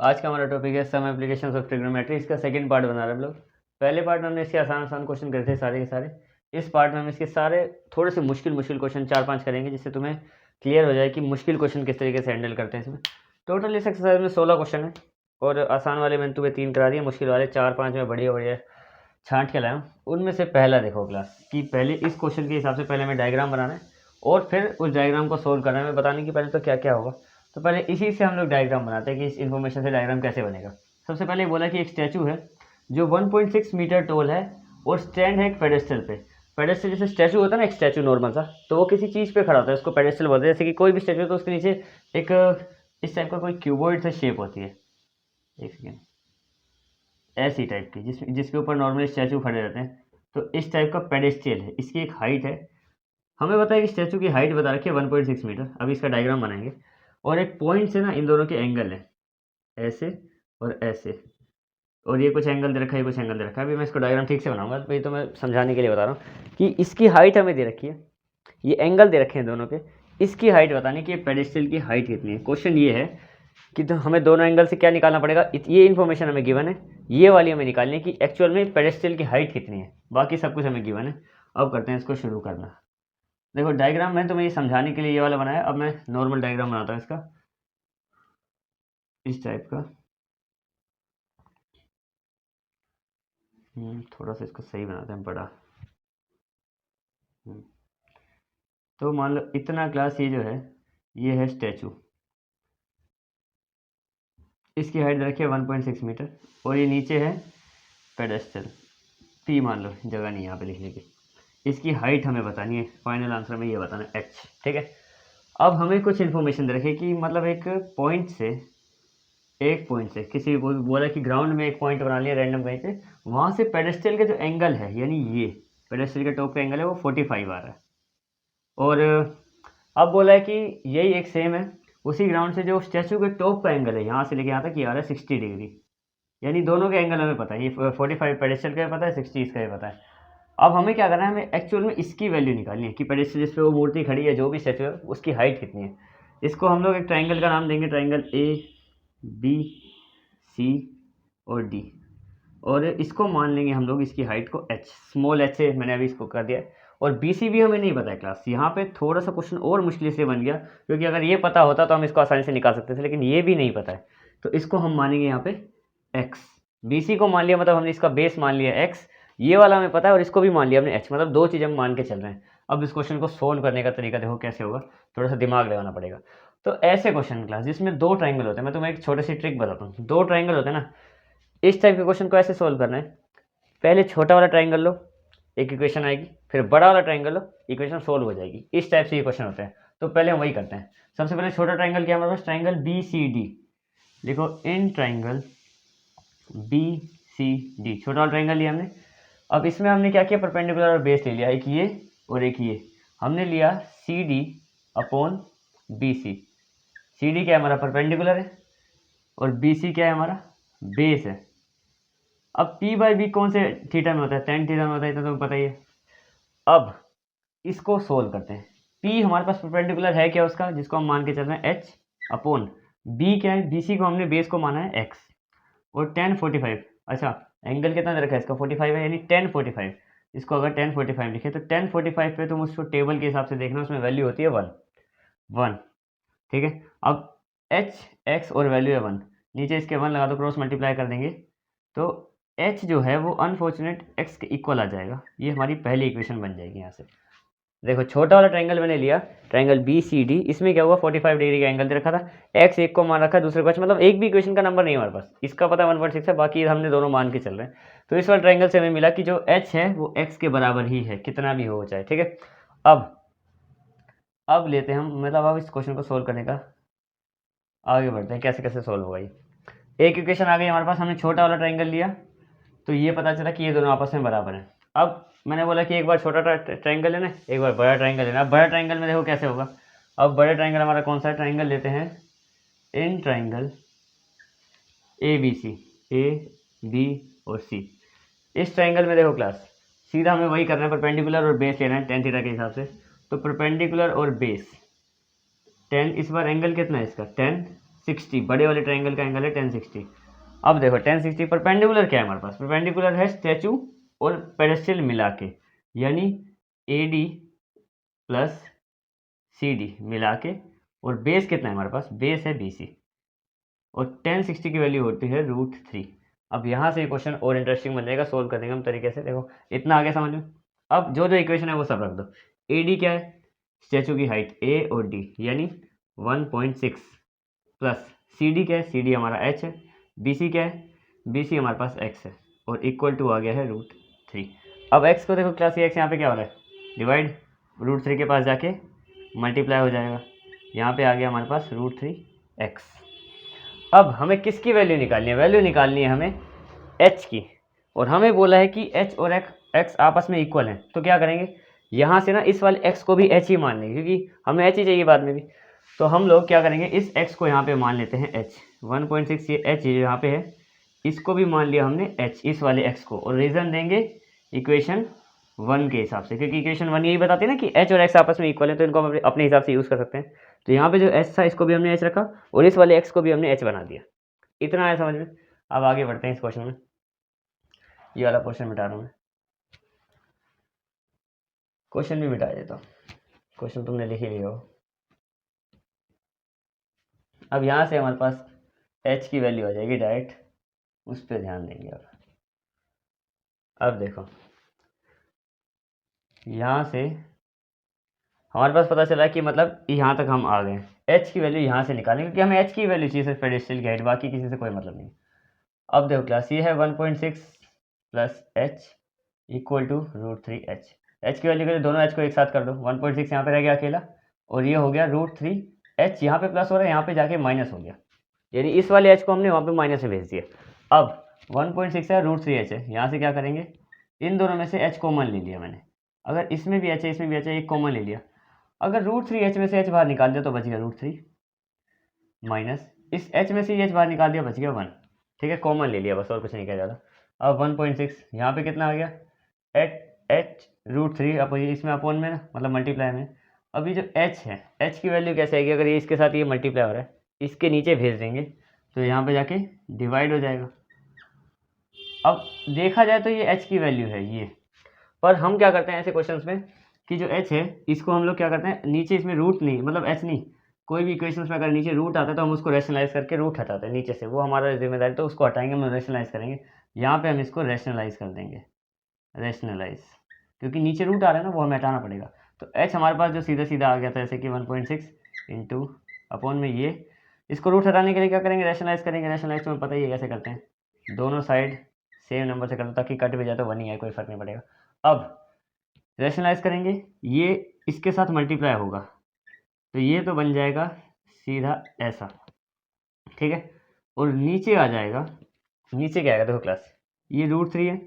आज का हमारा टॉपिक है सम एप्लीकेशंस ऑफ ट्रिग्नोमेट्री। इसका सेकंड पार्ट बना रहे हैं हम लोग। पहले पार्ट में हमने इसके आसान आसान क्वेश्चन करे थे सारे के सारे। इस पार्ट में हम इसके सारे थोड़े से मुश्किल क्वेश्चन 4-5 करेंगे, जिससे तुम्हें क्लियर हो जाए कि मुश्किल क्वेश्चन किस तरीके से हैंडल करते हैं इसमें। टोटल इस एक्सरसाइज में 16 क्वेश्चन है और आसान वाले मैंने तुम्हें 3 करा दिए, मुश्किल वाले 4-5 में बढ़िया बढ़िया छांट के लाया हूँ। उनमें से पहला देखो क्लास कि पहले इस क्वेश्चन के हिसाब से पहले हमें डायग्राम बनाना है और फिर उस डायग्राम को सोल्व करना है। मैं बताने की पहले तो क्या क्या होगा, तो पहले इसी से हम लोग डायग्राम बनाते हैं कि इस इन्फॉर्मेशन से डायग्राम कैसे बनेगा। सबसे पहले बोला कि एक स्टैचू है जो 1.6 मीटर टोल है और स्टैंड है एक पेडेस्टल पे। पेडेस्टल जैसे स्टैचू होता है ना, एक स्टैचू नॉर्मल सा, तो वो किसी चीज़ पे खड़ा होता है, उसको पेडेस्टल बोलते हैं। जैसे कि कोई भी स्टैचू तो उसके नीचे एक इस टाइप का कोई क्यूबॉइड से शेप होती है, एक सेकेंड, ऐसी टाइप की जिसके ऊपर नॉर्मली स्टैचू खड़े रहते हैं। तो इस टाइप का पेडेस्टल है, इसकी एक हाइट है। हमें पता है कि स्टैचू की हाइट बता रखी है 1.6 मीटर। अभी इसका डायग्राम बनाएंगे और एक पॉइंट से ना इन दोनों के एंगल है, ऐसे और ऐसे, और ये कुछ एंगल दे रखा है, कुछ एंगल दे रखा है। अभी मैं इसको डायग्राम ठीक से बनाऊंगा, तो ये तो मैं समझाने के लिए बता रहा हूँ कि इसकी हाइट हमें दे रखी है, ये एंगल दे रखे हैं दोनों के। इसकी हाइट बतानी कि पेडेस्टल की हाइट कितनी है। क्वेश्चन ये है कि तो हमें दोनों एंगल से क्या निकालना पड़ेगा, ये इन्फॉर्मेशन हमें गिवन है, ये वाली हमें निकालनी है कि एक्चुअल में पेडेस्टल की हाइट कितनी है। बाकी सब कुछ हमें गिवन है। अब करते हैं इसको शुरू करना। देखो डायग्राम मैं तुम्हें ये समझाने के लिए ये वाला बनाया। अब मैं नॉर्मल डायग्राम बनाता हूँ इसका, इस टाइप का। थोड़ा सा इसको सही बनाते हैं, बड़ा। तो मान लो इतना क्लास, ये जो है ये है स्टैचू, इसकी हाइट रखी है 1.6 मीटर और ये नीचे है पेडेस्टल पी, मान लो जगह नहीं यहाँ पे लिखने की। इसकी हाइट हमें बतानी है, फाइनल आंसर में ये बताना है एच, ठीक है। अब हमें कुछ इन्फॉर्मेशन दे रखी कि मतलब एक पॉइंट से किसी को बोला कि ग्राउंड में एक पॉइंट बना लिया रैंडम कहीं पे, वहाँ से पेडेस्टल के जो एंगल है, यानी ये पेडेस्टल के टॉप का एंगल है वो 45 आ रहा है। और अब बोला है कि यही एक सेम है उसी ग्राउंड से जो स्टैचू के टॉप का एंगल है, यहाँ से लेके यहाँ तक ये आ रहा है 60 डिग्री। यानी दोनों के एंगल हमें पता है, ये 45 पेडेस्टल का भी पता है, 60 इसका भी पता है। अब हमें क्या करना है, हमें एक्चुअल में इसकी वैल्यू निकालनी है कि पेडेस्टल जिस पे वो मूर्ति खड़ी है, जो भी स्टैचू है, उसकी हाइट कितनी है। इसको हम लोग एक ट्राइंगल का नाम देंगे, ट्राइंगल ए बी सी और डी, और इसको मान लेंगे हम लोग इसकी हाइट को एच, स्मॉल एच से मैंने अभी इसको कर दिया। और बी सी भी हमें नहीं पता है क्लास। यहाँ पे थोड़ा सा क्वेश्चन और मुश्किल से बन गया, क्योंकि अगर ये पता होता तो हम इसको आसानी से निकाल सकते थे, लेकिन ये भी नहीं पता है। तो इसको हम मानेंगे यहाँ पे एक्स। बी सी को मान लिया, मतलब हमने इसका बेस मान लिया एक्स, ये वाला हमें पता है, और इसको भी मान लिया हमने एच, मतलब दो चीज़ हम मान के चल रहे हैं। अब इस क्वेश्चन को सोल्व करने का तरीका देखो कैसे होगा, थोड़ा सा दिमाग लगाना पड़ेगा। तो ऐसे क्वेश्चन क्लास जिसमें दो ट्राइंगल होते हैं, मैं तुम्हें एक छोटी सी ट्रिक बताता हूँ। दो ट्राइंगल होते हैं ना, इस टाइप के क्वेश्चन को ऐसे सोल्व करना है। पहले छोटा वाला ट्राइंगल लो, एक इक्वेशन आएगी, फिर बड़ा वाला ट्राइंगल लो, इक्वेशन सोल्व हो जाएगी। इस टाइप से ये क्वेश्चन होते हैं। तो पहले हम वही करते हैं। सबसे पहले छोटा ट्राइंगल क्या है हमारे पास, ट्राइंगल बी सी डी। देखो in triangle B C D, छोटा वाला ट्राइंगल लिया हमने। अब इसमें हमने क्या किया, परपेंडिकुलर और बेस ले लिया, एक ये और एक ये। हमने लिया C D upon B C. C D क्या है हमारा, परपेंडिकुलर है, और बी सी क्या है हमारा, बेस है। अब P बाई बी कौन से थीटा में होता है, tan थीटा में होता है, तो तुम्हें पता ही है। अब इसको सोल्व करते हैं। P हमारे पास परपेंडिकुलर है क्या उसका, जिसको हम मान के चल रहे हैं H अपॉन B क्या है, BC को हमने बेस को माना है X, और tan 45, अच्छा एंगल कितना दे रखा है इसका 45 है, यानी tan 45। इसको अगर tan 45 लिखे तो tan 45 पे तुम उसको टेबल के हिसाब से देखना, उसमें वैल्यू होती है 1, ठीक है। अब H X और वैल्यू है 1, नीचे इसके 1 लगा दो, क्रॉस मल्टीप्लाई कर देंगे तो h जो है वो अनफॉर्चुनेट x के इक्वल आ जाएगा। ये हमारी पहली इक्वेशन बन जाएगी यहाँ से। देखो छोटा वाला ट्राइंगल मैंने लिया, ट्राइंगल बी सी डी, इसमें क्या हुआ 45 डिग्री का एंगल दे रखा था, x एक को मान रखा है, दूसरे को मतलब एक भी इक्वेशन का नंबर नहीं है हमारे पास। इसका पता है 1.6 है, बाकी हमने दोनों मान के चल रहे हैं। तो इस वाले ट्राइंगल से हमें मिला कि जो h है वो x के बराबर ही है, कितना भी हो चाहे, ठीक है। अब लेते हैं हम, मतलब अब इस क्वेश्चन को सोल्व करने का आगे बढ़ते हैं, कैसे कैसे सोल्व होगा ये। एक इक्वेशन आ गई हमारे पास, हमने छोटा वाला ट्राइंगल लिया तो ये पता चला कि ये दोनों आपस में बराबर हैं। अब मैंने बोला कि एक बार छोटा ट्राइंगल लेना, एक बार बड़ा ट्राइंगल लेना। अब बड़ा ट्राइंगल में देखो कैसे होगा। अब बड़े ट्राइंगल हमारा कौन सा है, ट्राइंगल लेते हैं in triangle A B C, A B और सी। इस ट्राइंगल में देखो क्लास सीधा हमें वही करना है, परपेंडिकुलर और बेस लेना है tan थीटा के हिसाब से। तो परपेंडिकुलर और बेस, tan, इस बार एंगल कितना है इसका tan 1060, बड़े वाले ट्रायंगल का एंगल है 1060। अब देखो 1060 परपेंडिकुलर क्या है हमारे पास, परपेंडिकुलर है स्टैचू और पेडेस्टल मिला के, यानी AD प्लस CD मिला के, और बेस कितना है हमारे पास, बेस है BC, और 1060 की वैल्यू होती है √3। अब यहाँ से क्वेश्चन और इंटरेस्टिंग बन जाएगा, सोल्व कर देंगे हम तरीके से। देखो इतना आगे समझ में। अब जो जो इक्वेशन है वो सब रख दो। AD क्या है, स्टैचू की हाइट A और D यानी 1.6 प्लस CD क्या है, CD हमारा H है, BC क्या है, BC हमारे पास X है, और इक्वल टू आ गया है √3। अब X को देखो क्लास X यहाँ पे क्या हो रहा है, डिवाइड, √3 के पास जाके मल्टीप्लाई हो जाएगा, यहाँ पे आ गया हमारे पास √3x। अब हमें किसकी वैल्यू निकालनी है, वैल्यू निकालनी है हमें h की, और हमें बोला है कि h और x आपस में इक्वल हैं। तो क्या करेंगे, यहाँ से ना इस वाले x को भी h ही मान लेंगे, क्योंकि हमें h ही चाहिए बाद में भी। तो हम लोग क्या करेंगे, इस x को यहाँ पे मान लेते हैं h, 1.6 ये h यहाँ पे है, इसको भी मान लिया हमने h, इस वाले x को, और रीज़न देंगे इक्वेशन 1 के हिसाब से, क्योंकि इक्वेशन 1 यही बताती है ना कि h और x आपस में इक्वल है, तो इनको हम अपने हिसाब से यूज़ कर सकते हैं। तो यहाँ पे जो h था इसको भी हमने h रखा, और इस वाले x को भी हमने h बना दिया। इतना है समझ में। अब आगे बढ़ते हैं इस क्वेश्चन में। ये वाला क्वेश्चन मिटा रहा हूँ मैं, क्वेश्चन भी मिटा देता हूँ, क्वेश्चन तुमने लिख ही लिया हो। अब यहाँ से हमारे पास h की वैल्यू आ जाएगी डायरेक्ट, उस पर ध्यान देंगे। अब देखो यहाँ से हमारे पास पता चला कि मतलब यहाँ तक हम आ गए, h की वैल्यू यहाँ से निकालेंगे, क्योंकि हमें h की वैल्यू चाहिए सिर्फ पेडेस्टल की हाइट, बाकी किसी से कोई मतलब नहीं। अब देखो क्लास, ये है 1.6 plus h equal to √3h। h की वैल्यू के लिए दोनों h को एक साथ कर दो, 1.6 यहाँ पे रह गया अकेला, और ये हो गया √3h, यहाँ पे प्लस हो रहा है, यहाँ पे जाके माइनस हो गया, यानी इस वाले h को हमने वहाँ पे माइनस में भेज दिया। अब 1.6 है, √3h है, यहाँ से क्या करेंगे, इन दोनों में से h कॉमन ले लिया मैंने, अगर इसमें भी h है इसमें भी h है, एक कॉमन ले लिया, अगर √3h में से h बाहर निकाल दिया तो बच गया √3, माइनस इस h में से h बाहर निकाल दिया, बच गया 1। ठीक है, कॉमन ले लिया बस, और कुछ नहीं किया ज़्यादा। अब 1.6 यहाँ पे कितना आ गया, h √3 अब इसमें अपोन में ना, मतलब मल्टीप्लाई में। अभी जो h है, h की वैल्यू कैसे आएगी, अगर ये इसके साथ ये मल्टीप्लाई हो रहा है, इसके नीचे भेज देंगे तो यहाँ पे जाके डिवाइड हो जाएगा। अब देखा जाए तो ये h की वैल्यू है ये, पर हम क्या करते हैं ऐसे क्वेश्चंस में कि जो h है इसको हम लोग क्या करते हैं, नीचे इसमें रूट नहीं, मतलब h नहीं, कोई भी इक्वेशंस में अगर नीचे रूट आता है तो हम उसको रैशनलाइज करके रूट हटाते हैं नीचे से, वो हमारा जिम्मेदारी, तो उसको हटाएंगे, हम रैशनलाइज करेंगे। यहाँ पे हम इसको रैशनलाइज कर देंगे, रैशनलाइज, क्योंकि नीचे रूट आ रहा है ना, वो हमें हटाना पड़ेगा। तो h हमारे पास जो सीधा सीधा आ गया था, जैसे कि 1.6 इंटू अपॉन में ये, इसको रूट हटाने के लिए क्या करेंगे, रैशनलाइज करेंगे। रैशनलाइज तुम्हें पता ही है कैसे करते हैं, दोनों साइड सेम नंबर से कर दो, ताकि कट भी जाए तो 1 ही आए, कोई फर्क नहीं पड़ेगा। अब रैशनलाइज करेंगे, ये इसके साथ मल्टीप्लाई होगा, तो ये तो बन जाएगा सीधा ऐसा, ठीक है, और नीचे आ जाएगा, नीचे क्या आएगा देखो क्लास, ये √3 है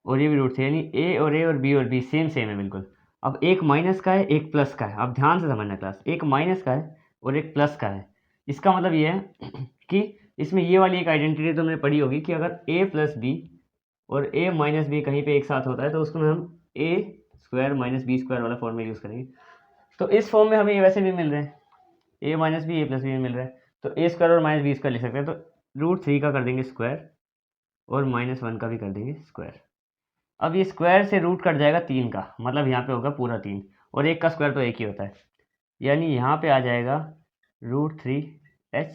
और ये भी √3, यानी a और b और b सेम सेम है बिल्कुल। अब एक माइनस का है एक प्लस का है, अब ध्यान से समझना क्लास, एक माइनस का है और एक प्लस का है, इसका मतलब ये है कि इसमें ये वाली एक आइडेंटिटी तुमने पढ़ी होगी कि अगर a प्लस बी और a माइनस बी कहीं पे एक साथ होता है तो उसको हम a square minus B square वाला फॉर्म में यूज़ करेंगे। तो इस फॉर्म में हमें ये वैसे भी मिल रहे हैं, a minus B a plus B में मिल रहा है, तो a स्क्वायर और माइनस बी स्क्वायर लिख सकते हैं। तो √3 का कर देंगे स्क्वायर और -1 का भी कर देंगे स्क्वायर। अब ये स्क्वायर से रूट कट जाएगा 3 का, मतलब यहाँ पे होगा पूरा 3, और एक का स्क्वायर तो एक ही होता है, यानी यहाँ पे आ जाएगा √3h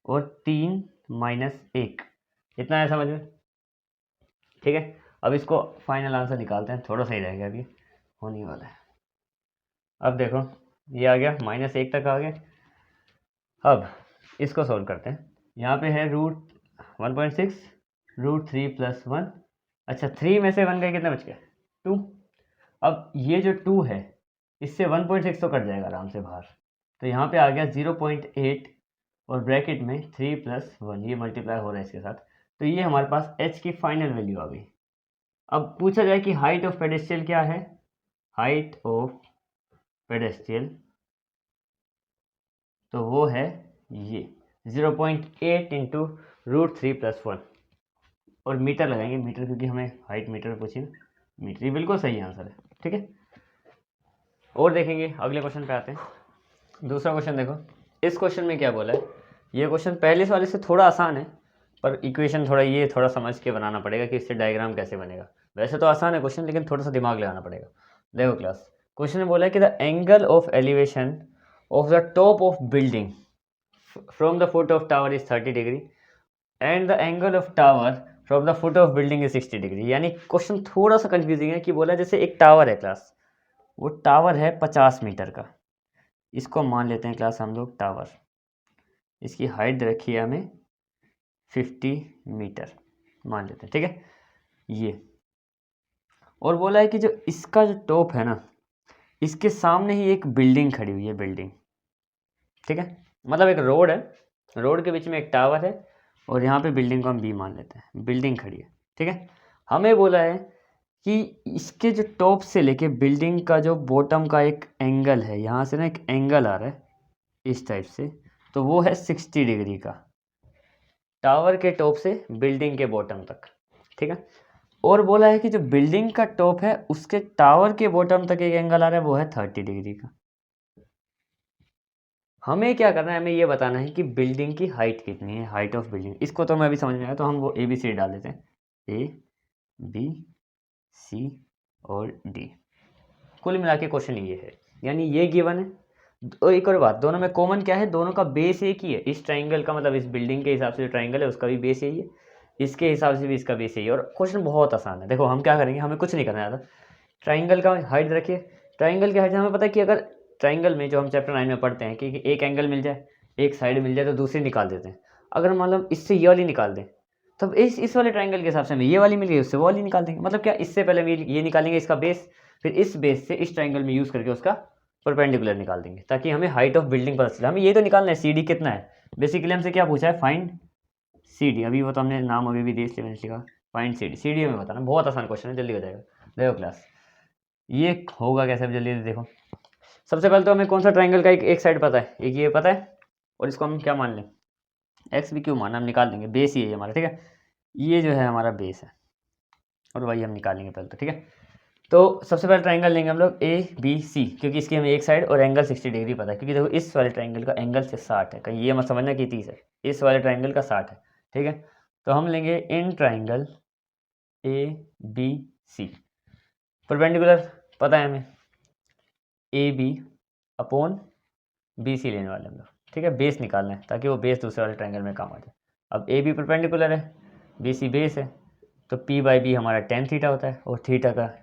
और 3 - 1, इतना है समझ में, ठीक है। अब इसको फाइनल आंसर निकालते हैं, थोड़ा सही रहेगा, अभी होने वाला है। अब देखो ये आ गया -1 तक आ गया। अब इसको सोल्व करते हैं, यहाँ पे है √1.6 √3 + 1, अच्छा 3 में से 1 गए, कितना बच गया 2। अब ये जो 2 है इससे 1.6 तो कट जाएगा आराम से बाहर, तो यहाँ पे आ गया 0.8 और ब्रैकेट में 3 + 1, ये मल्टीप्लाई हो रहा है इसके साथ, तो ये हमारे पास h की फाइनल वैल्यू आ गई। अब पूछा जाए कि हाइट ऑफ पेडेस्ट्रियल क्या है, हाइट ऑफ पेडेस्ट्रियल तो वो है ये 0.8 इंटू √3 + 1, और मीटर लगाएंगे, मीटर, क्योंकि हमें हाइट मीटर में पूछी ना, मीटर, ये बिल्कुल सही आंसर है, ठीक है। और देखेंगे अगले क्वेश्चन पे आते हैं। दूसरा क्वेश्चन देखो, इस क्वेश्चन में क्या बोला है, ये क्वेश्चन पहले वाले से थोड़ा आसान है, पर इक्वेशन थोड़ा ये थोड़ा समझ के बनाना पड़ेगा कि इससे डायग्राम कैसे बनेगा। वैसे तो आसान है क्वेश्चन, लेकिन थोड़ा सा दिमाग लगाना पड़ेगा। देखो क्लास, क्वेश्चन ने बोला है कि the angle of elevation of the top of building from the foot of tower is 30 degree and the angle of tower from the foot of building is 60 degree. यानी क्वेश्चन थोड़ा सा confusing है कि बोला जैसे एक टावर है class, वो टावर है 50 मीटर का, इसको मान लेते हैं क्लास हम लोग टावर, इसकी हाइट रखी है हमें 50 मीटर मान लेते हैं, ठीक है ये। और बोला है कि जो इसका जो टॉप है ना, इसके सामने ही एक बिल्डिंग खड़ी हुई है, बिल्डिंग, ठीक है, मतलब एक रोड है, रोड के बीच में एक टावर है और यहाँ पे बिल्डिंग को हम बी मान लेते हैं, बिल्डिंग खड़ी है, ठीक है। हमें बोला है कि इसके जो टॉप से लेके बिल्डिंग का जो बॉटम का एक एंगल है, यहाँ से ना एक एंगल आ रहा है इस टाइप से, तो वो है 60 डिग्री का, टावर के टॉप से बिल्डिंग के बॉटम तक, ठीक है। और बोला है कि जो बिल्डिंग का टॉप है उसके टावर के बॉटम तक एक एंगल आ रहा है, वो है 30 डिग्री का। हमें क्या करना है, हमें ये बताना है कि बिल्डिंग की हाइट कितनी है, हाइट ऑफ बिल्डिंग। इसको तो मैं अभी समझ में आया, तो हम वो ए बी सी डाल देते हैं, ए बी सी और डी। कुल मिला के क्वेश्चन ये है, यानी ये गिवन है। तो एक और बात, दोनों में कॉमन क्या है, दोनों का बेस एक ही है। इस ट्राइंगल का मतलब इस बिल्डिंग के हिसाब से जो ट्राइंगल है उसका भी बेस यही है, इसके हिसाब से भी इसका बेस यही है। और क्वेश्चन बहुत आसान है। देखो हम क्या करेंगे, हमें कुछ नहीं करना है ज़्यादा, ट्राइंगल का हाइट रखिए, ट्राइंगल की हाइट हमें पता है कि अगर ट्राइंगल में जो हम चैप्टर 9 में पढ़ते हैं कि एक एंगल मिल जाए, एक साइड मिल जाए, तो दूसरी निकाल देते हैं। अगर मतलब इससे ये वाली निकाल दें, तब इस वाले ट्राइंगल के हिसाब से हमें ये वाली मिल गई, उससे वो वाली निकाल देंगे। मतलब क्या, इससे पहले हम ये निकालेंगे इसका बेस, फिर इस बेस से इस ट्राइंगल में यूज़ करके उसका परपेंडिकुलर निकाल देंगे, ताकि हमें हाइट ऑफ बिल्डिंग पता चले। हमें ये तो निकालना है सी डी कितना है। बेसिकली हमसे क्या पूछा है, फाइंड सी डी। अभी वो तो हमने नाम अभी भी देख लिया, मैंने लिखा find C D. C D हमें बताना, बहुत आसान क्वेश्चन है, जल्दी हो जाएगा। देखो क्लास, ये होगा कैसे, अब जल्दी देखो। सबसे पहले तो हमें कौन सा ट्राइंगल का एक साइड पता है, एक ये पता है, और इसको हम क्या मान लें, एक्स भी क्यों माना, हम निकाल देंगे, बेस ही है हमारा, ठीक है। ये जो है हमारा बेस है, और वही हम निकालेंगे पहले तो, ठीक है। तो सबसे पहले ट्राइंगल लेंगे हम लोग ए बी सी, क्योंकि इसकी हमें एक साइड और एंगल 60 डिग्री पता है, क्योंकि देखो इस वाले ट्राइंगल का एंगल से 60 है, कहीं ये मत समझना कि 30 है, इस वाले ट्राइंगल का 60 है, ठीक है। तो हम लेंगे in triangle A B C, perpendicular पता है हमें A B upon B C लेने वाले हम लोग, ठीक है। बेस निकालना है ताकि वो बेस दूसरे वाले ट्राइंगल में काम आ जाए। अब ए बी परपेंडिकुलर है, बी सी बेस है, तो पी बाई बी हमारा टेन थीटा होता है, और थीटा का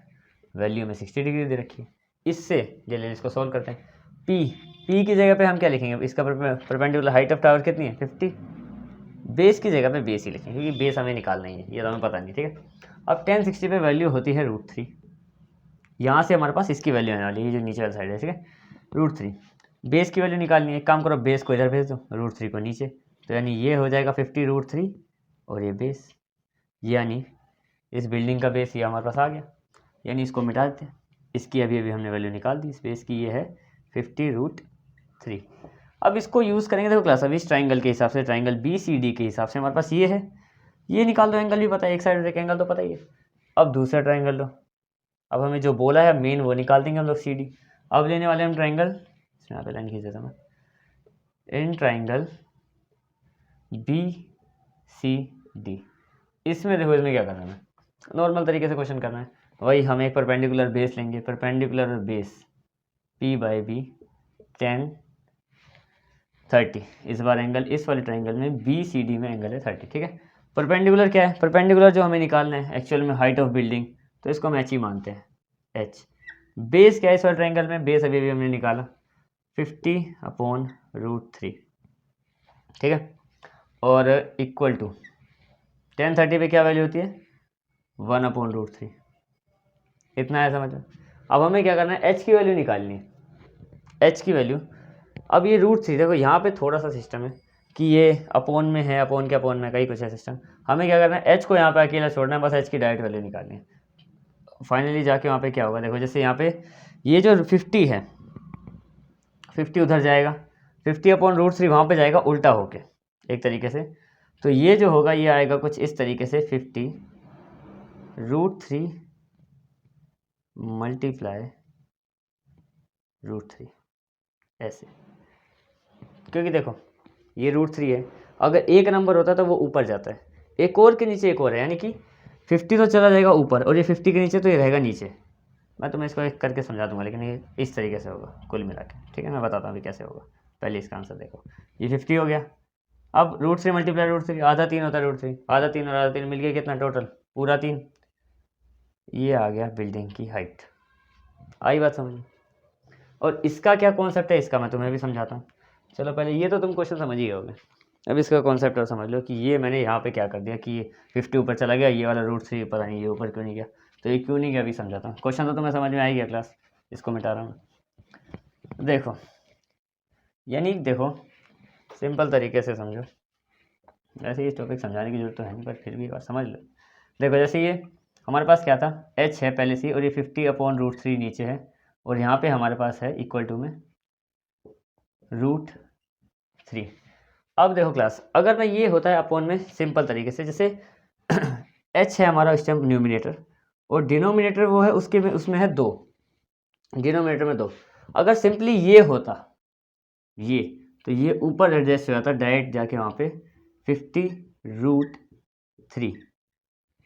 वैल्यू में 60 डिग्री दे रखी है। इससे जल्दी इसको सॉल्व करते हैं। पी की जगह पे हम क्या लिखेंगे, इसका परपेंडिकुलर हाइट ऑफ टावर कितनी है 50, बेस की जगह पे बेस ही लिखेंगे, क्योंकि बेस हमें निकालना ही है, ये तो हमें पता नहीं, ठीक है। अब 1060 पे वैल्यू होती है √3, यहाँ से हमारे पास इसकी वैल्यू आने वाली है, ये जो नीचे वाली साइड है, ठीक है, √3। बेस की वैल्यू निकालनी है, एक काम करो, बेस को इधर भेज दो, √3 को नीचे, तो यानी ये हो जाएगा 50 √3, और ये बेस, यानी इस बिल्डिंग का बेस ये हमारे पास आ गया, यानी इसको मिटा देते हैं। इसकी अभी अभी हमने वैल्यू निकाल दी, इस बेस की ये है 50 √3। अब इसको यूज़ करेंगे, देखो क्लास, अब इस ट्राइंगल के हिसाब से, ट्राइंगल बी सी डी के हिसाब से हमारे पास ये है, ये निकाल दो, एंगल भी पता है, एक साइड और एक एंगल तो पता ही है। अब दूसरा ट्राइंगल लो, अब हमें जो बोला है मेन वो निकाल देंगे हम लोग, सी डी। अब लेने वाले हम ट्राइंगल, यहाँ पे लाइन खींच देता मैं, in triangle B C D. इसमें देखो, इसमें क्या करना है, नॉर्मल तरीके से क्वेश्चन करना है। वही हम एक परपेंडिकुलर बेस लेंगे, perpendicular base P by B 10 30, इस बार एंगल इस वाले ट्राइंगल में बी सी डी में एंगल है 30, ठीक है। परपेंडिकुलर क्या है, परपेंडिकुलर जो हमें निकालना है एक्चुअल में हाइट ऑफ बिल्डिंग, तो इसको हम एच ही मानते हैं, एच। बेस क्या है इस वाले ट्राइंगल में, बेस अभी हमने निकाला 50 अपॉन √3, ठीक है, और इक्वल टू 1030 पे क्या वैल्यू होती है 1 अपॉन √3, इतना है, समझ में। अब हमें क्या करना है, एच की वैल्यू निकालनी है, एच की वैल्यू। अब ये √3, देखो यहाँ पे थोड़ा सा सिस्टम है कि ये अपोन में है, अपोन के अपोन में कहीं कुछ है सिस्टम। हमें क्या करना है, एच को यहाँ पे अकेला छोड़ना है, बस एच की डायरेक्ट वैल्यू निकालनी है। फाइनली जाके वहाँ पे क्या होगा, देखो जैसे यहाँ पे ये जो 50 है, 50 उधर जाएगा, 50 अपॉन √3 वहाँ पे जाएगा उल्टा होके एक तरीके से, तो ये जो होगा ये आएगा कुछ इस तरीके से, 50 √3 मल्टीप्लाई √3, ऐसे। क्योंकि देखो ये √3 है, अगर एक नंबर होता तो वो ऊपर जाता है, एक और के नीचे एक और है, यानी कि 50 तो चला जाएगा ऊपर और ये 50 के नीचे तो ये रहेगा नीचे। मैं तुम्हें इसको एक करके समझा दूंगा, लेकिन ये इस तरीके से होगा कुल मिला के, ठीक है। मैं बताता हूँ अभी कैसे होगा, पहले इसका आंसर देखो। ये 50 हो गया, अब √3 मल्टीप्लाई √3, आधा 3 होता है √3, आधा 3 और आधा 3 मिल गया कितना टोटल, पूरा 3। ये आ गया बिल्डिंग की हाइट। आई बात समझ में? और इसका क्या कॉन्सेप्ट है इसका मैं तुम्हें भी समझाता हूँ। चलो पहले ये तो तुम क्वेश्चन समझ ही गए, अब इसका कॉन्सेप्ट और समझ लो कि ये मैंने यहाँ पे क्या कर दिया कि ये 50 ऊपर चला गया, ये वाला √3 पता नहीं ये ऊपर क्यों नहीं गया, तो ये क्यों नहीं गया अभी समझाता हूँ। क्वेश्चन तो तुम्हें समझ में आ ही गया क्लास, इसको मिटा रहा हूँ। देखो यानी देखो सिंपल तरीके से समझो, वैसे ये टॉपिक समझाने की जरूरत तो है नहीं पर फिर भी एक बार समझ लो। देखो जैसे ये हमारे पास क्या था, h है पहले से, और ये 50/√3 नीचे है, और यहाँ पे हमारे पास है इक्वल टू में √3। अब देखो क्लास, अगर मैं ये होता है अपॉन में सिंपल तरीके से, जैसे h है हमारा इस टाइम न्यूमिनेटर, और डिनोमिनेटर वो है उसके में, उसमें है 2, डिनोमिनेटर में 2। अगर सिंपली ये होता ये, तो ये ऊपर एडजस्ट हो जाता डायरेक्ट जाके वहाँ पे 50√3,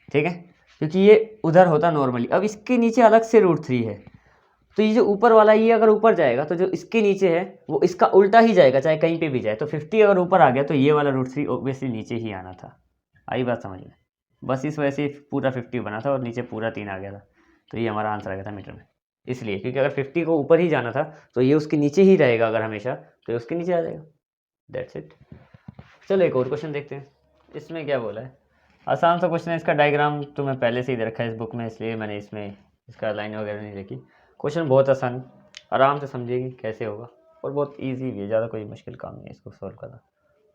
ठीक है, क्योंकि ये उधर होता नॉर्मली। अब इसके नीचे अलग से √3 है, तो ये जो ऊपर वाला ये अगर ऊपर जाएगा तो जो इसके नीचे है वो इसका उल्टा ही जाएगा, चाहे कहीं पे भी जाए। तो 50 अगर ऊपर आ गया तो ये वाला √3 ऑब्वियसली नीचे ही आना था। आई बात समझ में? बस इस वजह से पूरा 50 बना था और नीचे पूरा 3 आ गया था, तो ये हमारा आंसर आ गया था मीटर में। इसलिए क्योंकि अगर 50 को ऊपर ही जाना था तो ये उसके नीचे ही रहेगा, अगर हमेशा तो ये उसके नीचे आ जाएगा। That's it. चलो एक और क्वेश्चन देखते हैं, इसमें क्या बोला है। आसान सा क्वेश्चन है, इसका डायग्राम तो मैं पहले से ही दे रखा है इस बुक में, इसलिए मैंने इसमें इसका लाइन वगैरह नहीं लिखी। क्वेश्चन बहुत आसान, आराम से समझिएगी कैसे होगा, और बहुत इजी भी है, ज़्यादा कोई मुश्किल काम नहीं है इसको सॉल्व करना।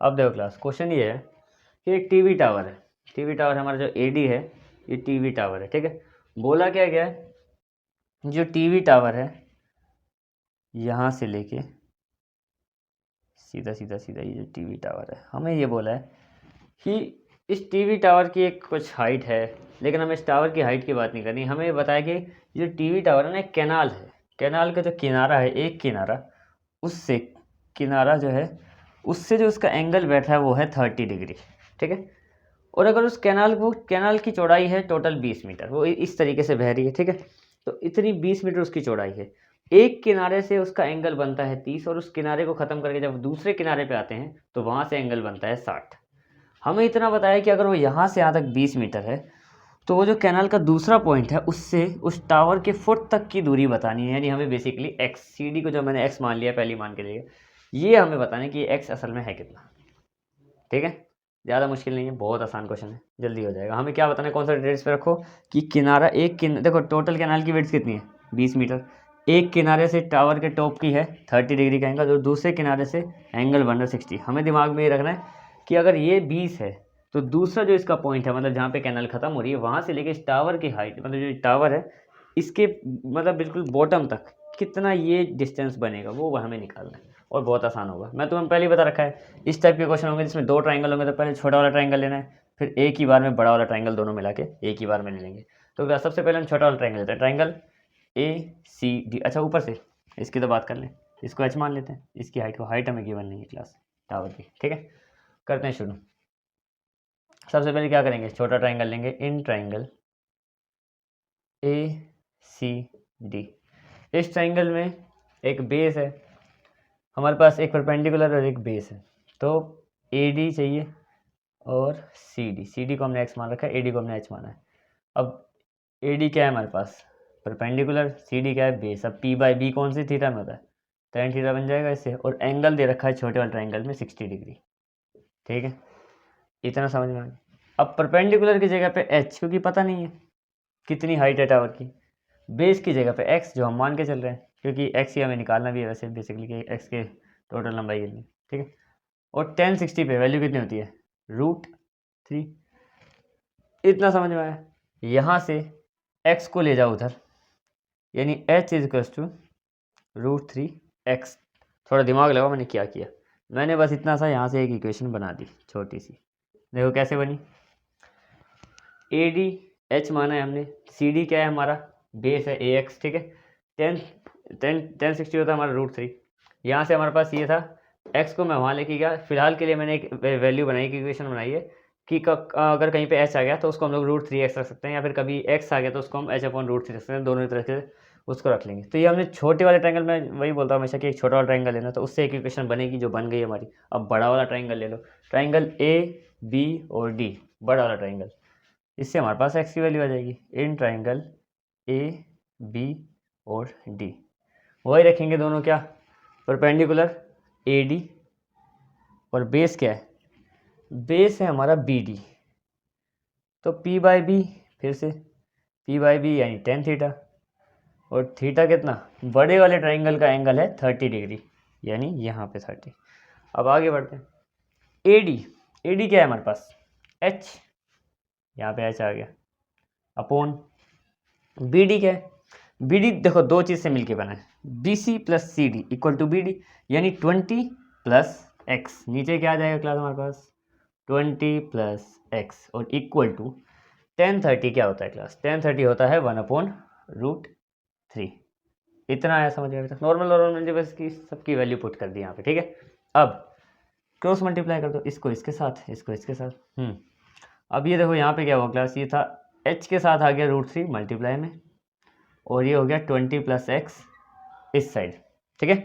अब देखो क्लास, क्वेश्चन ये है कि एक टीवी टावर है, टीवी टावर हमारा जो एडी है ये टीवी टावर है, ठीक है। बोला क्या गया है, जो टीवी टावर है यहाँ से लेके सीधा सीधा सीधा ये जो टीवी टावर है, हमें ये बोला है कि इस टीवी टावर की एक कुछ हाइट है, लेकिन हमें इस टावर की हाइट की बात नहीं करनी। हमें ये बताया कि जो टीवी टावर है ना, एक कैनाल है, कैनाल का जो किनारा है, एक किनारा, उससे किनारा जो है उससे जो उसका एंगल बैठा है वो है 30 डिग्री, ठीक है। और अगर उस कैनाल की चौड़ाई है टोटल 20 मीटर, वो इस तरीके से बह रही है, ठीक है। तो इतनी 20 मीटर उसकी चौड़ाई है, एक किनारे से उसका एंगल बनता है 30, और उस किनारे को ख़त्म करके जब दूसरे किनारे पे आते हैं तो वहाँ से एंगल बनता है 60। हमें इतना बताया कि अगर वो यहाँ से यहाँ तक 20 मीटर है, तो वो जो कैनाल का दूसरा पॉइंट है उससे उस टावर के फुट तक की दूरी बतानी है। यानी हमें बेसिकली एक्स, सी डी को जो मैंने एक्स मान लिया पहली मान के लिए, ये हमें बताना है कि एक्स असल में है कितना, ठीक है। ज़्यादा मुश्किल नहीं है, बहुत आसान क्वेश्चन है, जल्दी हो जाएगा। हमें क्या बताना है, कौन सा डेट्स पे रखो कि किनारा देखो टोटल कैनाल की विड्थ कितनी है 20 मीटर, एक किनारे से टावर के टॉप की है 30 डिग्री का एंगल, और दूसरे किनारे से एंगल बन रहा 60। हमें दिमाग में ये रखना है कि अगर ये 20 है तो दूसरा जो इसका पॉइंट है, मतलब जहाँ पे कैनाल खत्म हो रही है, वहाँ से लेके इस टावर की हाइट, मतलब जो टावर है इसके मतलब बिल्कुल बॉटम तक कितना ये डिस्टेंस बनेगा, वो हमें निकालना है। और बहुत आसान होगा, मैं तुम्हें पहले ही बता रखा है। इस टाइप के क्वेश्चन होंगे जिसमें 2 ट्राइंगल होंगे, तो पहले छोटा वाला ट्राइंगल लेना है, फिर एक ही बार में बड़ा वाला ट्राइंगल, दोनों मिला के एक ही बार में ले लेंगे। तो सबसे पहले हम छोटा वाला ट्राइंगल लेते हैं, ट्राइंगल ACD। अच्छा ऊपर से इसकी तो बात कर लें, इसको H मान लेते हैं, इसकी हाइट को, हाइट हमें गिवन नहीं है क्लास टावर की, ठीक है। करते हैं शुरू। सबसे पहले क्या करेंगे, छोटा ट्राइंगल लेंगे, इन ट्राइंगल ACD। इस ट्राइंगल में एक बेस है हमारे पास, एक परपेंडिकुलर और एक बेस है, तो AD चाहिए और CD को हमने x मान रखा है, AD को हमने h माना है। अब AD क्या है हमारे पास, परपेंडिकुलर, CD क्या है, बेस। अब P/B कौन सी थीटा में होता है, tan थीटा बन जाएगा इससे, और एंगल दे रखा है छोटे वाले ट्राइंगल में 60 डिग्री, ठीक है। इतना समझ में आ गया। अब परपेंडिकुलर की जगह पे h, क्योंकि पता नहीं है कितनी हाइट है टावर की। बेस की जगह पे x जो हम मान के चल रहे हैं, क्योंकि x ही हमें निकालना भी है वैसे बेसिकली, कि x के टोटल लंबाई कितनी, ठीक है। और tan 60 पे वैल्यू कितनी होती है, √3। इतना समझ में आया। यहाँ से x को ले जाओ उधर, यानी h = √3x। थोड़ा दिमाग लगाओ मैंने क्या किया, मैंने बस इतना सा यहाँ से एक इक्वेशन बना दी छोटी सी। देखो कैसे बनी, AD h माना है हमने, CD क्या है हमारा, बेस है AX, ठीक है। tan 60 होता है हमारा √3। यहाँ से हमारे पास ये था एक्स को मैं वहाँ लेके गया, फिलहाल के लिए मैंने एक वैल्यू बनाई, एक इक्वेशन बनाई है कि अगर कहीं पे एच आ गया तो उसको हम लोग √3x रख सकते हैं, या फिर कभी एक्स आ गया तो उसको हम h/√3 रख सकते हैं, दोनों तरह से उसको रख लेंगे। तो ये हमने छोटे वाले ट्रायंगल में वही बोलता हूँ हमेशा कि एक छोटा वाला ट्रायंगल लेना, तो उससे एक इक्वेशन बनेगी जो बन गई हमारी। अब बड़ा वाला ट्रायंगल ले लो, ट्रायंगल AB और D, बड़ा वाला ट्रायंगल, इससे हमारे पास एक्स की वैल्यू आ जाएगी। इन ट्रायंगल AB और D वही रखेंगे दोनों, क्या परपेंडिकुलर AD, और बेस क्या है, बेस है हमारा BD। तो P/B फिर से P/B यानी tan थीटा, और थीटा कितना, बड़े वाले ट्रायंगल का एंगल है 30 डिग्री, यानी यहाँ पे 30। अब आगे बढ़ते हैं, AD क्या है हमारे पास, H, यहाँ पे H आ गया, अपॉन BD क्या है, BD देखो दो चीज़ से मिलके बना है, BC + CD = BD, यानी 20 + x, नीचे क्या आ जाएगा क्लास हमारे पास 20 + x, और इक्वल टू tan 30 क्या होता है क्लास, tan 30 होता है 1/√3। इतना आया समझ में अभी तक, नॉर्मल मैंने बस की सबकी वैल्यू पुट कर दी यहाँ पे, ठीक है। अब क्रॉस मल्टीप्लाई कर दो, इसको इसके साथ, इसको इसके साथ। अब ये देखो यहाँ पे क्या हुआ क्लास, ये था h के साथ आ गया √3 मल्टीप्लाई में, और ये हो गया 20 + x इस साइड, ठीक है।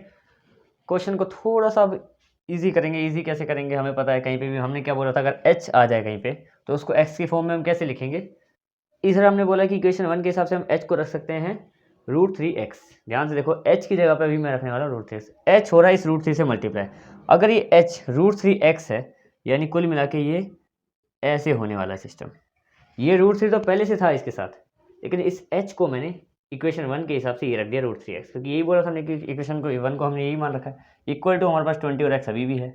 क्वेश्चन को थोड़ा सा अब ईजी करेंगे। ईजी कैसे करेंगे, हमें पता है कहीं पे भी हमने क्या बोला था, अगर h आ जाए कहीं पे तो उसको x की फॉर्म में हम कैसे लिखेंगे। इधर हमने बोला कि इक्वेशन 1 के हिसाब से हम h को रख सकते हैं √3x। ध्यान से देखो, h की जगह पे अभी मैं रखने वाला हूँ √3x, h हो रहा है इस √3 से मल्टीप्लाई। अगर ये h √3x है, यानी कुल मिला के ये ऐसे होने वाला सिस्टम। ये √3 तो पहले से था इसके साथ, लेकिन इस h को मैंने इक्वेशन 1 के हिसाब से ये रख दिया √3x, क्योंकि यही बोला था हमने कि इक्वेशन को 1 को हमने यही मान रखा है। इक्वल टू हमारे पास 20 और x अभी भी है,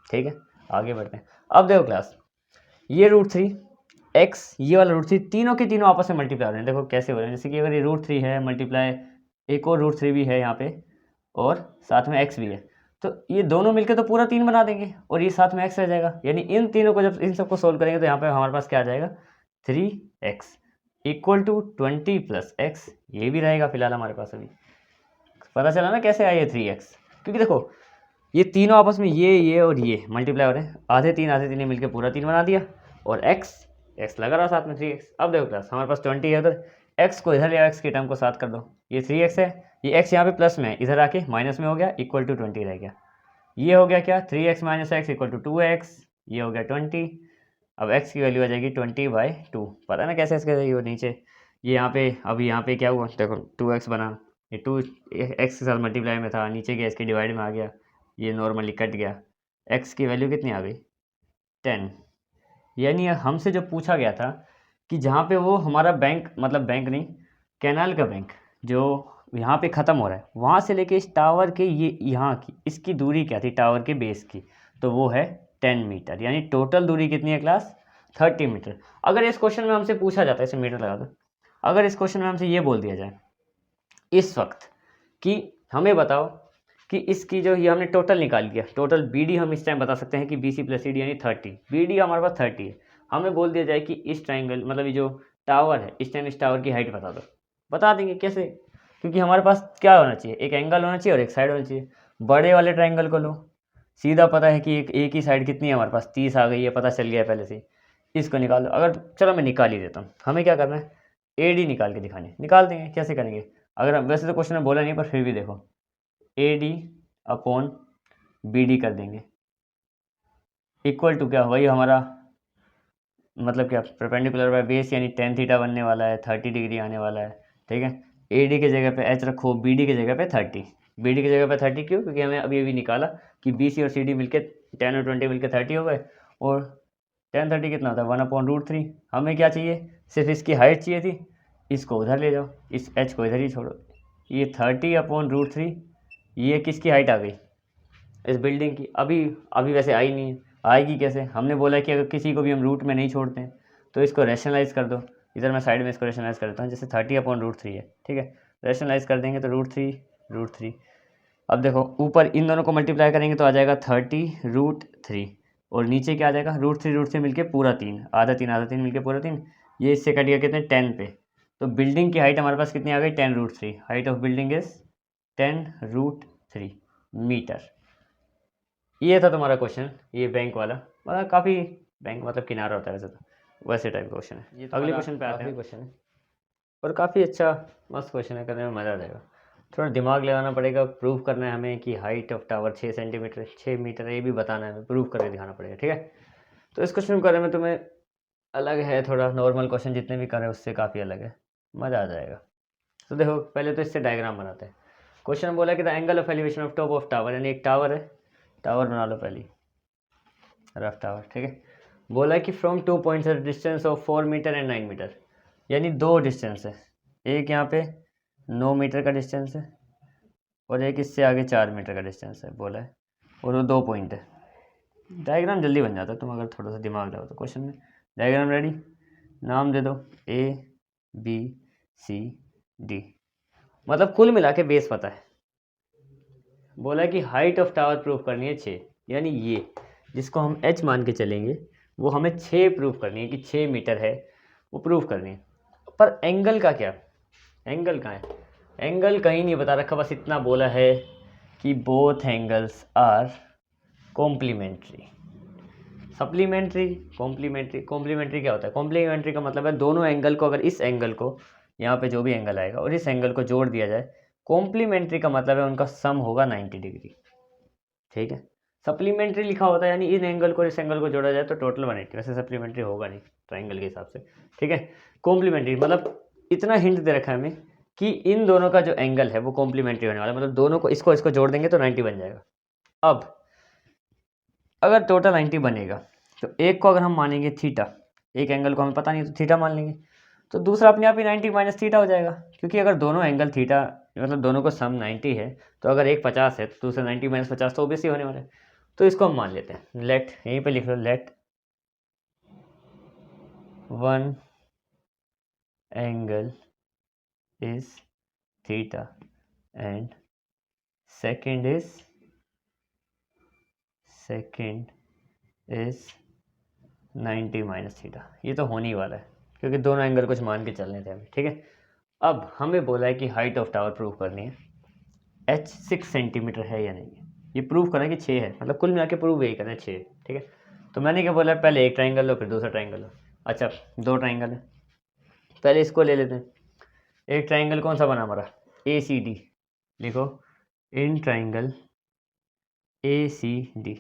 ठीक है। आगे बढ़ते हैं। अब देखो क्लास, ये √3x, ये वाला √3, तीनों के तीनों आपस में मल्टीप्लाई हो रहे हैं। देखो कैसे हो रहे हैं, जैसे कि अगर ये √3 है मल्टीप्लाई एक और √3 भी है यहाँ पे, और साथ में x भी है, तो ये दोनों मिलकर तो पूरा 3 बना देंगे, और ये साथ में x रह जाएगा। यानी इन तीनों को जब इन सबको सोल्व करेंगे तो यहाँ पे हमारे पास क्या आ जाएगा, 3x = 20 + x, ये भी रहेगा फिलहाल हमारे पास। अभी पता चला ना कैसे आया 3x, क्योंकि देखो ये तीनों आपस में ये और ये मल्टीप्लाई हो रहे हैं, आधे तीन मिलकर पूरा 3 बना दिया, और x लगा रहा साथ में 3x। अब देखो क्लास, हमारे पास 20 है, उधर x को इधर ले, x की टर्म को साथ कर दो, ये 3x है, ये x यहाँ पे प्लस में है, इधर आके माइनस में हो गया, इक्वल टू 20 रह गया। ये हो गया क्या, 3x - x = 2x, ये हो गया 20। अब x की वैल्यू आ जाएगी 20/2, पता है ना कैसे इसके जाएगी वो नीचे, ये यहाँ पे, अभी यहाँ पे क्या हुआ देखो 2x बना, ये 2 x के साथ मल्टीप्लाई में था, नीचे गया इसके डिवाइड में आ गया, ये नॉर्मली कट गया, x की वैल्यू कितनी आ गई 10। यानी हमसे जो पूछा गया था कि जहाँ पे वो हमारा बैंक, मतलब बैंक नहीं, कैनाल का बैंक जो यहाँ पे ख़त्म हो रहा है, वहाँ से लेके इस टावर के ये यहाँ की इसकी दूरी क्या थी टावर के बेस की, तो वो है 10 मीटर। यानी टोटल दूरी कितनी है क्लास, 30 मीटर। अगर इस क्वेश्चन में हमसे पूछा जाता है, इसे मीटर लगा दो, अगर इस क्वेश्चन में हमसे ये बोल दिया जाए इस वक्त कि हमें बताओ कि इसकी जो ये हमने टोटल निकाल दिया, टोटल BD हम इस टाइम बता सकते हैं कि BC + CD यानी 30, BD हमारे पास 30 है। हमें बोल दिया जाए कि इस ट्राइंगल, मतलब ये जो टावर है, इस टाइम इस टावर की हाइट बता दो, बता देंगे कैसे, क्योंकि हमारे पास क्या होना चाहिए, एक एंगल होना चाहिए और एक साइड होना चाहिए। बड़े वाले ट्राइंगल को लो, सीधा पता है कि एक ही साइड कितनी है हमारे पास, 30 आ गई है, पता चल गया है पहले से। इसको निकालो, अगर चलो मैं निकाल ही देता हूँ, हमें क्या करना है, AD निकाल के दिखाने, निकाल देंगे। कैसे करेंगे, अगर वैसे तो क्वेश्चन में बोला नहीं, पर फिर भी देखो AD/BD कर देंगे, इक्वल टू क्या, वही हमारा मतलब क्या, परपेंडिकुलर बाय बेस, यानी tan थीटा बनने वाला है, 30 डिग्री आने वाला है, ठीक है। AD की जगह पे H रखो, BD की जगह पे 30, BD की जगह पे 30 क्यों, क्योंकि हमें अभी निकाला कि BC और CD मिलके 10 और 20 मिलके 30 हो गए, और tan 30 कितना होता है 1/√3। हमें क्या चाहिए, सिर्फ इसकी हाइट चाहिए थी, इसको उधर ले जाओ, इस H को इधर ही छोड़ो, ये 30/√3, ये किसकी हाइट आ गई, इस बिल्डिंग की। अभी वैसे आई नहीं है, आएगी कैसे, हमने बोला कि अगर किसी को भी हम रूट में नहीं छोड़ते हैं तो इसको रैशनलाइज कर दो। इधर मैं साइड में इसको रैशनलाइज कर देता हूँ, जैसे 30/√3 है, ठीक है, रैशनलाइज कर देंगे तो √3। अब देखो ऊपर इन दोनों को मल्टीप्लाई करेंगे तो आ जाएगा 30√3, और नीचे क्या आ जाएगा, √3 मिलके पूरा 3, आधा 3 मिलके पूरा 3, ये इससे कट गया कितने 10 पे। तो बिल्डिंग की हाइट हमारे पास कितनी आ गई 10√3, height of building is 10√3 metre. ये था तुम्हारा क्वेश्चन, ये बैंक वाला, मतलब काफ़ी, बैंक मतलब किनारा होता है वैसे तो, वैसे टाइप का क्वेश्चन है। ये अगले क्वेश्चन पे आते हैं। क्वेश्चन है और काफ़ी अच्छा मस्त क्वेश्चन है, करने में मज़ा आ जाएगा। थोड़ा दिमाग लगाना पड़ेगा, प्रूव करना है हमें कि height of tower 6 centimetre 6 metre, ये भी बताना है हमें, प्रूव करके दिखाना पड़ेगा, ठीक है। तो इस क्वेश्चन को करने में तुम्हें अलग है थोड़ा, नॉर्मल क्वेश्चन जितने भी करें उससे काफ़ी अलग है, मज़ा आ जाएगा। तो देखो पहले तो इससे डायग्राम बनाते हैं। क्वेश्चन बोला कि the angle of elevation of top of tower, यानी एक टावर है, टावर बना लो पहले, रफ टावर, ठीक है। बोला कि from 2 points distance of 4 metre and 9 metre, यानी दो डिस्टेंस है, एक यहाँ पे 9 मीटर का डिस्टेंस है और एक इससे आगे 4 मीटर का डिस्टेंस है बोला है, और वो 2 पॉइंट है। डायग्राम जल्दी बन जाता है तुम अगर थोड़ा सा दिमाग लगाओ तो। क्वेश्चन में डायग्राम रेडी, नाम दे दो A B C D, मतलब कुल मिला के बेस पता है। बोला कि हाइट ऑफ टावर प्रूफ करनी है 6, यानी ये जिसको हम h मान के चलेंगे वो हमें 6 प्रूफ करनी है कि 6 मीटर है, वो प्रूफ करनी है। पर एंगल का क्या, एंगल कहाँ है, एंगल कहीं नहीं बता रखा, बस इतना बोला है कि both angles are complementary. Supplementary, complementary, complementary क्या होता है, कॉम्प्लीमेंट्री का मतलब है दोनों एंगल को, अगर इस एंगल को यहाँ पे जो भी एंगल आएगा और इस एंगल को जोड़ दिया जाए, कॉम्प्लीमेंट्री का मतलब है उनका सम होगा 90 डिग्री, ठीक है। सप्लीमेंट्री लिखा होता है यानी इन एंगल को इस एंगल को जोड़ा जाए तो टोटल 180, वैसे सप्लीमेंट्री होगा नहीं ट्राइंगल के हिसाब से, ठीक है। कॉम्प्लीमेंट्री मतलब इतना हिंट दे रखा है हमें कि इन दोनों का जो एंगल है वो कॉम्प्लीमेंट्री होने वाला है, मतलब दोनों को इसको जोड़ देंगे तो 90 बन जाएगा। अब अगर टोटल 90 बनेगा तो एक को अगर हम मानेंगे थीटा, एक एंगल को हमें पता नहीं तो थीटा मान लेंगे, तो दूसरा अपने आप ही 90 माइनस थीटा हो जाएगा, क्योंकि अगर दोनों एंगल थीटा मतलब दोनों को सम 90 है, तो अगर एक 50 है तो दूसरा 90 माइनस 50 तो ओबियसली होने वाला है। तो इसको हम मान लेते हैं, लेट, यहीं पे लिख लो, let one angle is theta and second is is 90 minus theta. ये तो होने ही वाला है क्योंकि दोनों एंगल कुछ मान के चलने थे हमें, ठीक है। अब हमें बोला है कि हाइट ऑफ टावर प्रूव करनी है, h 6 सेंटीमीटर है या नहीं, ये प्रूव करना है कि 6 है, मतलब कुल मिला के प्रूव यही करना है 6, ठीक है। तो मैंने क्या बोला, पहले एक ट्राइंगल लो फिर दूसरा ट्राइंगल लो। अच्छा दो ट्राइंगल है, पहले इसको ले लेते हैं। एक ट्राइंगल कौन सा बना हमारा, ACD, लिखो इन ट्राइंगल ACD,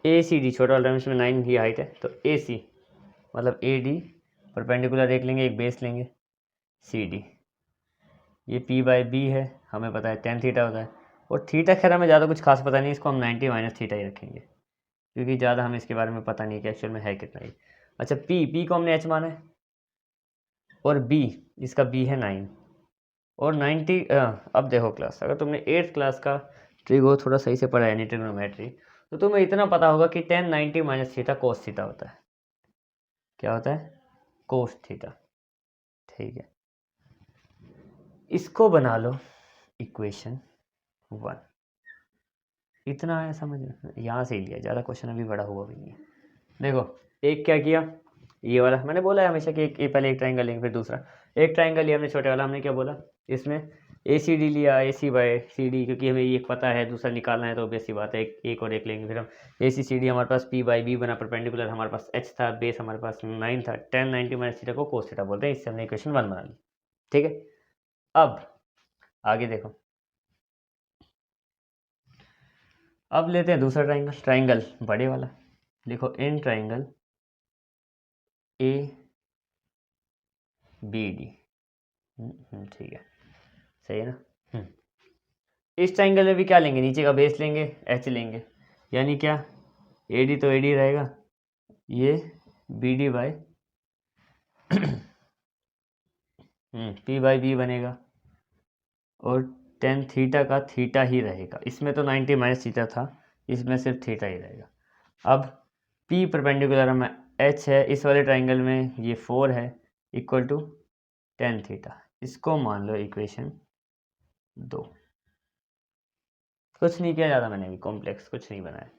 ACD छोटा वाला इसमें 9 ही हाइट है, तो AC मतलब AD परपेंडिकुलर एक लेंगे, एक बेस लेंगे CD, ये P/B है, हमें पता है tan थीटा होता है, और थीटा खैर हमें ज़्यादा कुछ खास पता नहीं, इसको हम 90 माइनस थीटा ही रखेंगे क्योंकि ज़्यादा हमें इसके बारे में पता नहीं कि एक्चुअल में है कितना ही। अच्छा P को हमने h माना है, और B, इसका B है 9 और 90। अब देखो क्लास, अगर तुमने 8th क्लास का ट्रिगो थोड़ा सही से पढ़ा है, ट्रिग्नोमेट्री, तो तुम्हें इतना पता होगा कि tan 90 minus theta cos theta होता है। क्या होता है, कोस थीटा, ठीक है। इसको बना लो इक्वेशन 1, इतना है समझ में, यहाँ से ही लिया, ज़्यादा क्वेश्चन अभी बड़ा हुआ भी नहीं है। देखो एक क्या किया, ये वाला मैंने बोला है हमेशा कि एक पहले एक ट्राइंगल लेंगे फिर दूसरा, एक ट्राइंगल लिया हमने छोटे वाला, हमने क्या बोला इसमें ACD लिया, AC/CD, क्योंकि हमें ये पता है, दूसरा निकालना है तो ऑब्वियस सी बात है एक और एक लेंगे। फिर हम ACCD, हमारे पास P/B बना परपेंडिकुलर, हमारे पास h था, बेस हमारे पास 9 था, tan 90 माइनस थीटा को कोस थीटा बोलते हैं, इससे हमने इक्वेशन 1 बना ली, ठीक है। अब आगे देखो, अब लेते हैं दूसरा ट्राइंगल, ट्राइंगल बड़े वाला, लिखो इन ट्राइंगल ABD, ठीक है, सही है ना। इस ट्राइंगल में भी क्या लेंगे, नीचे का बेस लेंगे, h लेंगे, यानी क्या AD तो AD रहेगा, ये BD बाय P/B बनेगा, और tan थीटा का थीटा ही रहेगा, इसमें तो 90 माइनस थीटा था, इसमें सिर्फ थीटा ही रहेगा। अब P परपेंडिकुलर में h है, इस वाले ट्राइंगल में ये 4 है, इक्वल टू tan थीटा, इसको मान लो इक्वेशन 2। कुछ नहीं किया ज़्यादा, मैंने भी कॉम्प्लेक्स कुछ नहीं बनाया,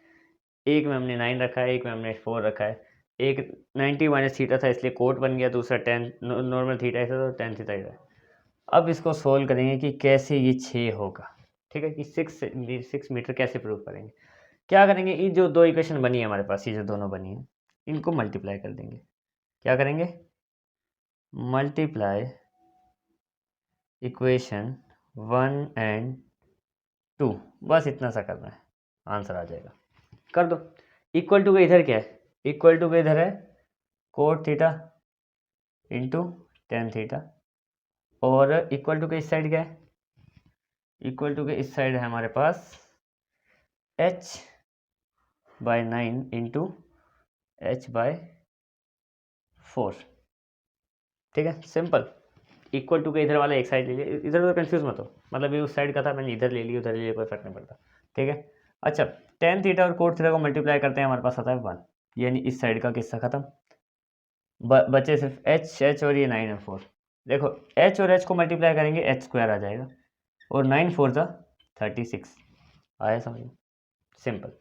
एक में हमने 9 रखा है, एक में हमने 4 रखा है, एक 90 माइनस थीटा था इसलिए कोट बन गया, दूसरा tan नॉर्मल थीटा है तो tan थीटा ही रहा। अब इसको सोल्व करेंगे कि कैसे ये 6 होगा, ठीक है, कि 6 मीटर कैसे प्रूव करेंगे। क्या करेंगे, ये जो दो इक्वेशन बनी है हमारे पास, ये जो दोनों बनी है, इनको मल्टीप्लाई कर देंगे। क्या करेंगे, मल्टीप्लाई इक्वेशन 1 एंड 2, बस इतना सा करना है, आंसर आ जाएगा। कर दो। इक्वल टू का इधर क्या है, इक्वल टू का इधर है cot theta into tan theta, और इक्वल टू के इस साइड क्या है, इक्वल टू के इस साइड है हमारे पास h by 9 into h by 4। ठीक है, सिंपल। इक्वल टू के इधर वाला एक साइड ले लिया, इधर उधर कंफ्यूज मत हो, मतलब ये उस साइड का था, मैंने इधर ले लिया उधर ले लिया, कोई फर्क नहीं पड़ता। ठीक है, अच्छा टेन थीटा और कोट थीटा को मल्टीप्लाई करते हैं, हमारे पास आता है 1, यानी इस साइड का किस्सा खत्म। बचे सिर्फ h और ये 9 और 4। देखो h और h को मल्टीप्लाई करेंगे h स्क्वायर आ जाएगा, और 9 4 था 36। आया समझ में, सिंपल।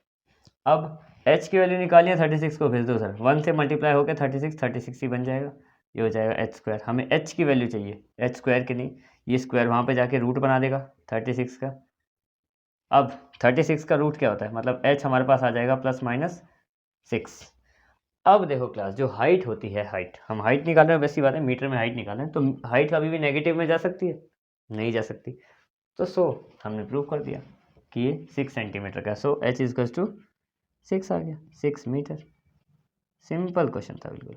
अब h की वैल्यू निकालिए, 36 को भेज दो सर, 1 से मल्टीप्लाई होकर 36 ही बन जाएगा, ये हो जाएगा h स्क्वायर। हमें h की वैल्यू चाहिए, h स्क्वायर की नहीं, ये स्क्वायर वहाँ पे जाके रूट बना देगा 36 का। अब 36 का रूट क्या होता है, मतलब h हमारे पास आ जाएगा ±6। अब देखो क्लास, जो हाइट होती है, हाइट हम हाइट निकाल रहे हैं, वैसी बात है मीटर में हाइट निकाल रहे हैं, तो हाइट कभी भी नेगेटिव में जा सकती है, नहीं जा सकती। तो सो हमने प्रूव कर दिया कि ये 6 सेंटीमीटर का, सो h इज़ टू 6 आ गया, 6 मीटर। सिंपल क्वेश्चन था बिल्कुल,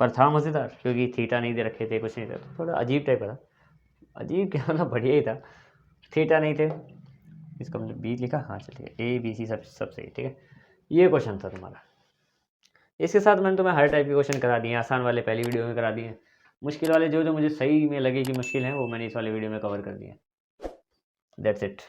पर था मज़ेदार, क्योंकि थीटा नहीं दे रखे थे, कुछ नहीं था, तो थोड़ा अजीब टाइप का था। अजीब क्या, मतलब बढ़िया ही था। थीटा नहीं थे, इसको हमने बी लिखा, हाँ चलिए ए बी सी सब सही। ठीक है, ये क्वेश्चन था तुम्हारा। इसके साथ मैंने तुम्हें हर टाइप के क्वेश्चन करा दिए, आसान वाले पहली वीडियो में करा दिए, मुश्किल वाले जो जो मुझे सही में लगे कि मुश्किल है, वो मैंने इस वाले वीडियो में कवर कर दिए। That's it.